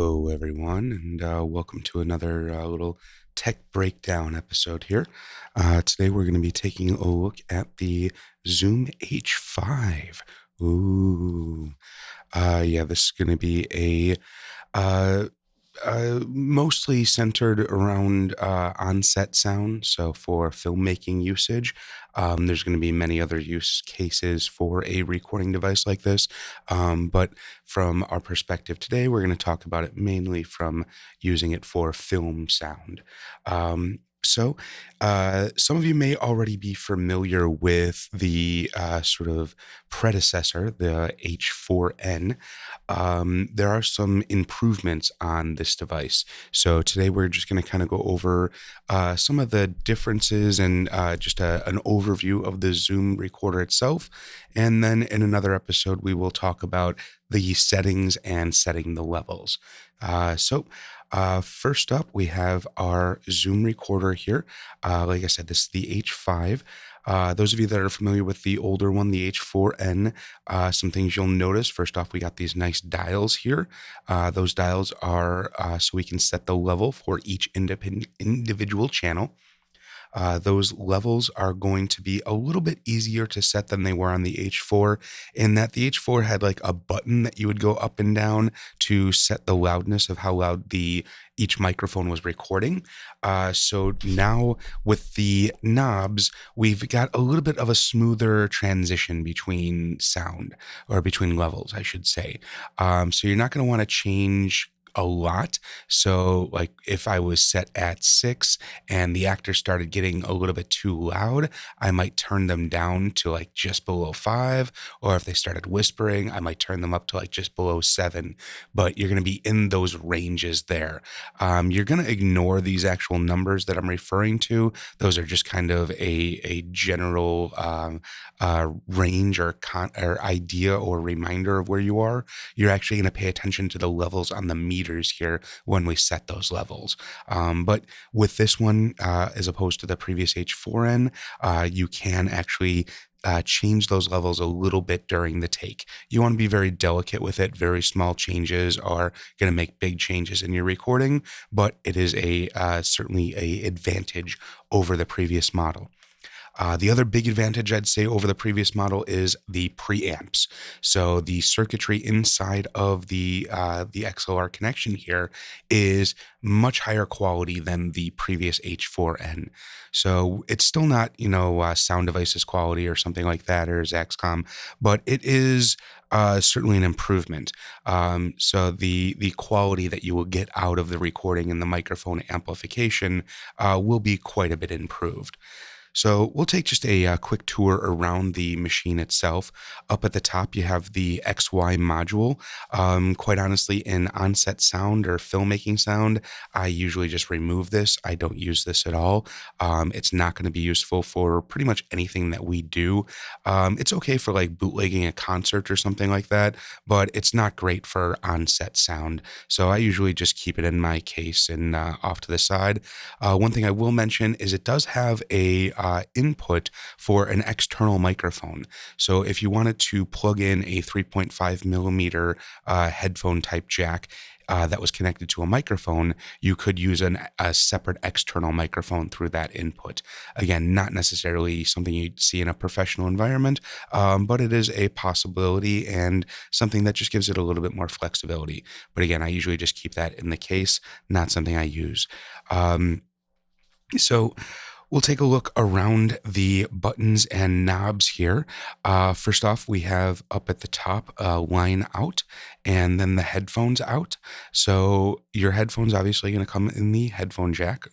Hello, everyone, and welcome to another little tech breakdown episode here. Today, we're going to be taking a look at the Zoom H5. Ooh, yeah, this is going to be a uh, mostly centered around on-set sound. So for filmmaking usage, there's going to be many other use cases for a recording device like this. But from our perspective today, we're going to talk about it mainly from using it for film sound. So, some of you may already be familiar with the sort of predecessor, the H4n. There are some improvements on this device. So today we're just going to kind of go over some of the differences and just an overview of the Zoom recorder itself. And then in another episode, we will talk about the settings and setting the levels. First up, we have our Zoom recorder here. Like I said, this is the H5. Those of you that are familiar with the older one, the H4n, some things you'll notice. First off, we got these nice dials here. Those dials are so we can set the level for each individual channel. Those levels are going to be a little bit easier to set than they were on the H4, in that the H4 had like a button that you would go up and down to set the loudness of how loud each microphone was recording. So now with the knobs, we've got a little bit of a smoother transition between sound, or between levels, I should say. So you're not going to want to change a lot. So like if I was set at 6 and the actor started getting a little bit too loud, I might turn them down to like just below 5. Or if they started whispering, I might turn them up to like just below 7. But you're going to be in those ranges there. You're going to ignore these actual numbers that I'm referring to. Those are just kind of a general range or idea or reminder of where you are. You're actually going to pay attention to the levels on the meters here when we set those levels. But with this one, as opposed to the previous H4n, you can actually change those levels a little bit during the take. You want to be very delicate with it. Very small changes are going to make big changes in your recording, but it is certainly a advantage over the previous model. The other big advantage I'd say over the previous model is the preamps. So the circuitry inside of the XLR connection here is much higher quality than the previous H4n. So it's still not, Sound Devices quality or something like that, or Zaxcom, but it is certainly an improvement. So the quality that you will get out of the recording and the microphone amplification will be quite a bit improved. So we'll take just a quick tour around the machine itself. Up at the top, you have the XY module. Quite honestly, in on-set sound or filmmaking sound, I usually just remove this. I don't use this at all. It's not going to be useful for pretty much anything that we do. It's okay for like bootlegging a concert or something like that, but it's not great for on-set sound. So I usually just keep it in my case and off to the side. One thing I will mention is it does have a input for an external microphone. So if you wanted to plug in a 3.5 millimeter headphone type jack that was connected to a microphone, you could use a separate external microphone through that input. Again, not necessarily something you'd see in a professional environment, but it is a possibility and something that just gives it a little bit more flexibility. But again, I usually just keep that in the case, not something I use. So we'll take a look around the buttons and knobs here. First off, we have up at the top line out and then the headphones out. So your headphones obviously going to come in the headphone jack.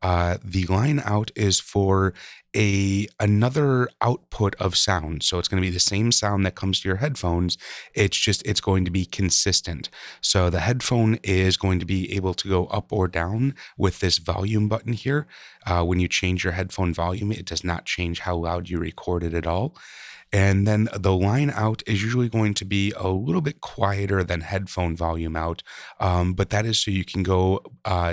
The line out is for another output of sound. So it's going to be the same sound that comes to your headphones. It's going to be consistent. So the headphone is going to be able to go up or down with this volume button here. When you change your headphone volume, it does not change how loud you record it at all. And then the line out is usually going to be a little bit quieter than headphone volume out. But that is so you can go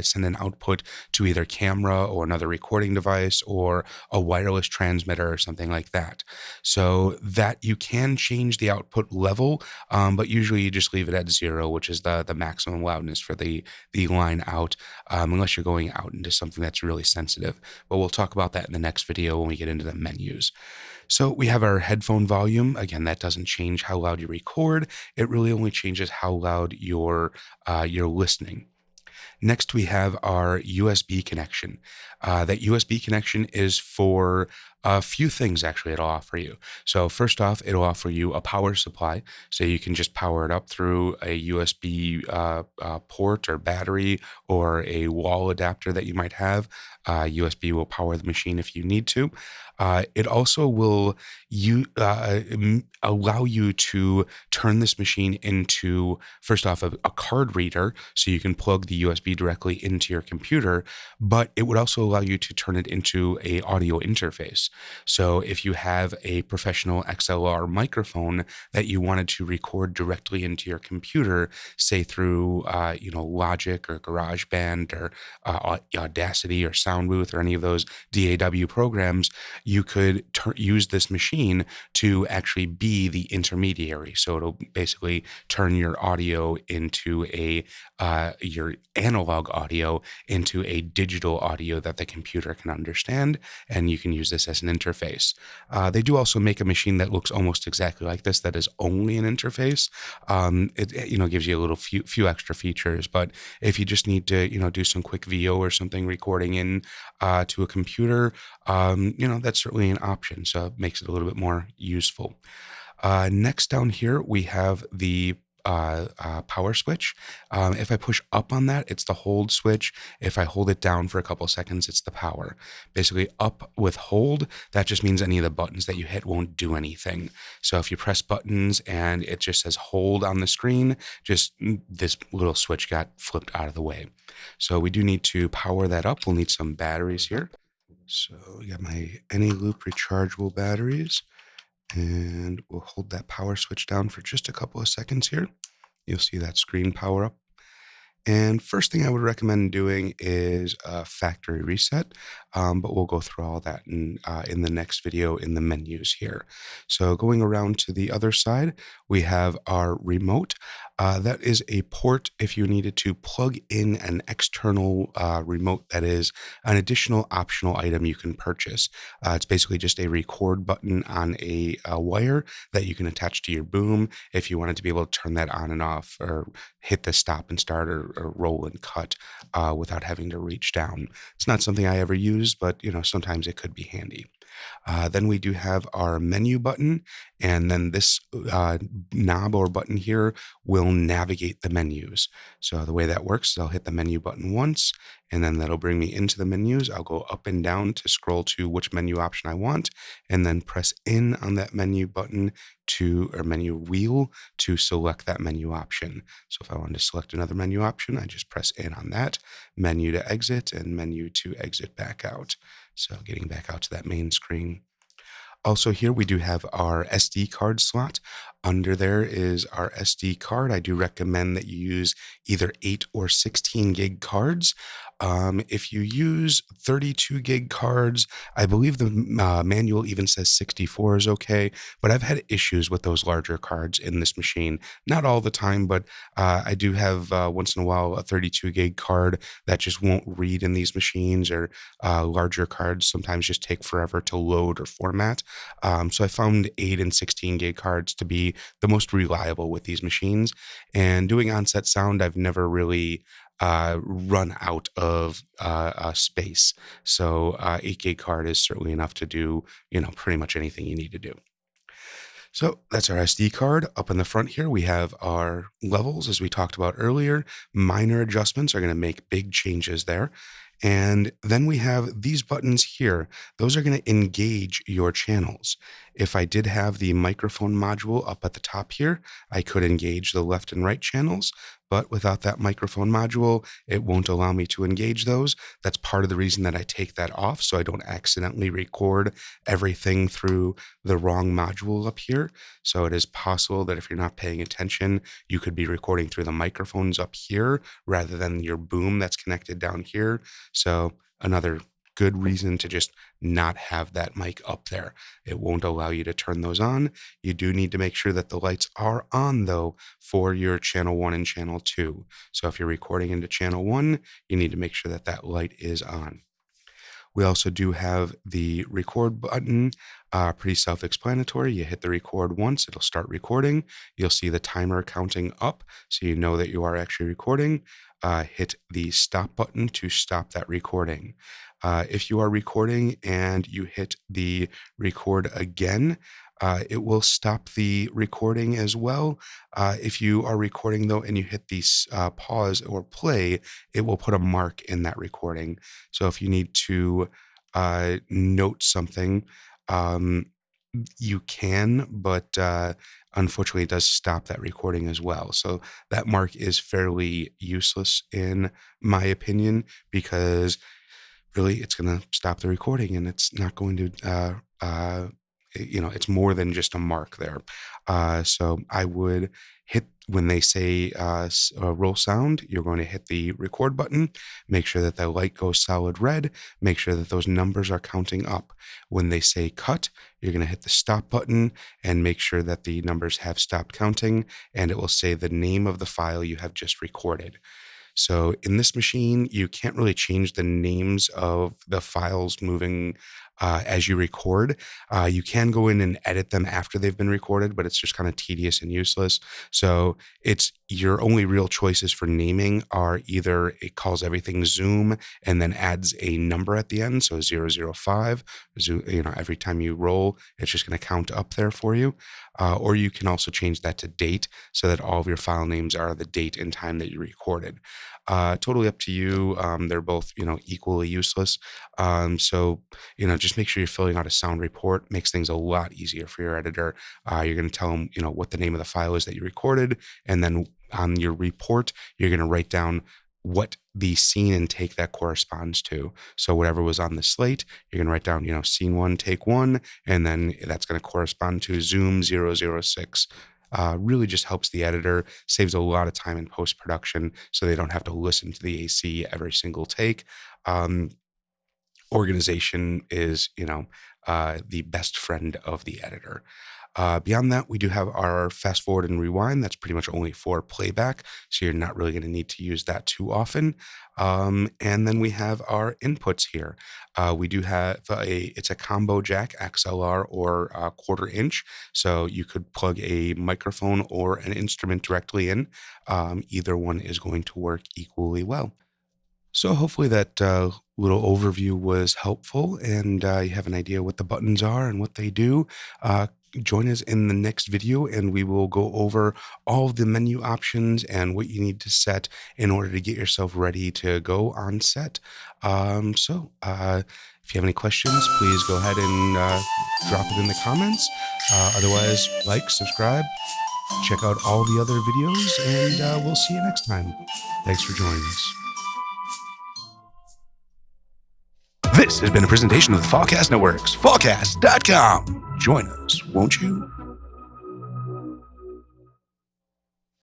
send an output to either camera or another recording device or a wireless transmitter or something like that. So that you can change the output level, but usually you just leave it at 0, which is the maximum loudness for the line out, unless you're going out into something that's really sensitive. But we'll talk about that in the next video when we get into the menus. So we have our headphone volume. Again, that doesn't change how loud you record. It really only changes how loud you're listening. Next, we have our USB connection. That USB connection is for a few things, actually, it'll offer you. So first off, it'll offer you a power supply. So you can just power it up through a USB port or battery or a wall adapter that you might have. USB will power the machine if you need to. It also will allow you to turn this machine into, first off, a card reader, so you can plug the USB directly into your computer, but it would also allow you to turn it into a audio interface. So if you have a professional XLR microphone that you wanted to record directly into your computer, say through Logic or GarageBand or Audacity or SoundBooth or any of those DAW programs, you could use this machine to actually be the intermediary. So it'll basically turn your audio into your analog audio into a digital audio that the computer can understand, and you can use this as an interface. They do also make a machine that looks almost exactly like this that is only an interface. It gives you a little few extra features, but if you just need to do some quick VO or something recording in to a computer, that's certainly an option. So it makes it a little bit more useful. Next down here, we have the power switch. If I push up on that, it's the hold switch. If I hold it down for a couple seconds, it's the power. Basically, up with hold, that just means any of the buttons that you hit won't do anything. So if you press buttons and it just says hold on the screen, just this little switch got flipped out of the way. So we do need to power that up. We'll need some batteries here. So we got my any loop rechargeable batteries, and we'll hold that power switch down for just a couple of seconds here. You'll see that screen power up. And first thing I would recommend doing is a factory reset, but we'll go through all that in the next video in the menus here. So going around to the other side, we have our remote. That is a port if you needed to plug in an external remote that is an additional optional item you can purchase. It's basically just a record button on a wire that you can attach to your boom if you wanted to be able to turn that on and off or hit the stop and start or roll and cut without having to reach down. It's not something I ever use, but sometimes it could be handy. Then we do have our menu button, and then this knob or button here will navigate the menus. So the way that works is I'll hit the menu button once, and then that'll bring me into the menus. I'll go up and down to scroll to which menu option I want, and then press in on that menu button or menu wheel to select that menu option. So if I wanted to select another menu option, I just press in on that, menu to exit, and menu to exit back out. So getting back out to that main screen. Also here we do have our SD card slot. Under there is our SD card. I do recommend that you use either 8 or 16 gig cards. If you use 32 gig cards, I believe the manual even says 64 is okay, but I've had issues with those larger cards in this machine. Not all the time, but I do have once in a while a 32 gig card that just won't read in these machines, or larger cards sometimes just take forever to load or format. So I found 8 and 16 gig cards to be the most reliable with these machines. And doing onset sound, I've never really run out of space. So 8 gig card is certainly enough to do, pretty much anything you need to do. So that's our SD card. Up in the front here, we have our levels, as we talked about earlier. Minor adjustments are going to make big changes there. And then we have these buttons here. Those are going to engage your channels. If I did have the microphone module up at the top here, I could engage the left and right channels. but without that microphone module, it won't allow me to engage those. That's part of the reason that I take that off, so I don't accidentally record everything through the wrong module up here. So it is possible that if you're not paying attention, you could be recording through the microphones up here rather than your boom that's connected down here. So another good reason to just not have that mic up there. It won't allow you to turn those on. You do need to make sure that the lights are on though for your channel 1 and channel 2. So if you're recording into channel 1, you need to make sure that that light is on. We also do have the record button, pretty self-explanatory. You hit the record once, it'll start recording. You'll see the timer counting up, so you know that you are actually recording. Hit the stop button to stop that recording. If you are recording and you hit the record again, it will stop the recording as well. If you are recording though and you hit the pause or play, it will put a mark in that recording. So if you need to note something, you can, but unfortunately it does stop that recording as well. So that mark is fairly useless in my opinion, because really it's going to stop the recording and it's not going to it's more than just a mark there. So I would hit, when they say roll sound, you're going to hit the record button, make sure that the light goes solid red, make sure that those numbers are counting up. When they say cut, you're going to hit the stop button and make sure that the numbers have stopped counting, and it will say the name of the file you have just recorded. So in this machine, you can't really change the names of the files moving as you record. You can go in and edit them after they've been recorded, but it's just kind of tedious and useless. So it's your only real choices for naming are either it calls everything zoom and then adds a number at the end. So 005, every time you roll, it's just going to count up there for you. Or you can also change that to date so that all of your file names are the date and time that you recorded. Totally up to you. They're both, equally useless. So, just make sure you're filling out a sound report. Makes things a lot easier for your editor. You're going to tell them, what the name of the file is that you recorded. And then on your report, you're going to write down what the scene and take that corresponds to. So whatever was on the slate, you're going to write down, scene 1, take 1, and then that's going to correspond to zoom 006. Really just helps the editor, saves a lot of time in post-production so they don't have to listen to the AC every single take. Organization is, the best friend of the editor. Beyond that, we do have our fast forward and rewind. That's pretty much only for playback, so you're not really going to need to use that too often. And then we have our inputs here. We do have it's a combo jack, XLR or 1/4 inch. So you could plug a microphone or an instrument directly in. Either one is going to work equally well. So hopefully that little overview was helpful, and you have an idea what the buttons are and what they do. Join us in the next video, and we will go over all of the menu options and what you need to set in order to get yourself ready to go on set. If you have any questions, please go ahead and drop it in the comments. Otherwise, like, subscribe, check out all the other videos, and we'll see you next time. Thanks for joining us. This has been a presentation of the Fallcast Networks, fallcast.com. Join us, won't you?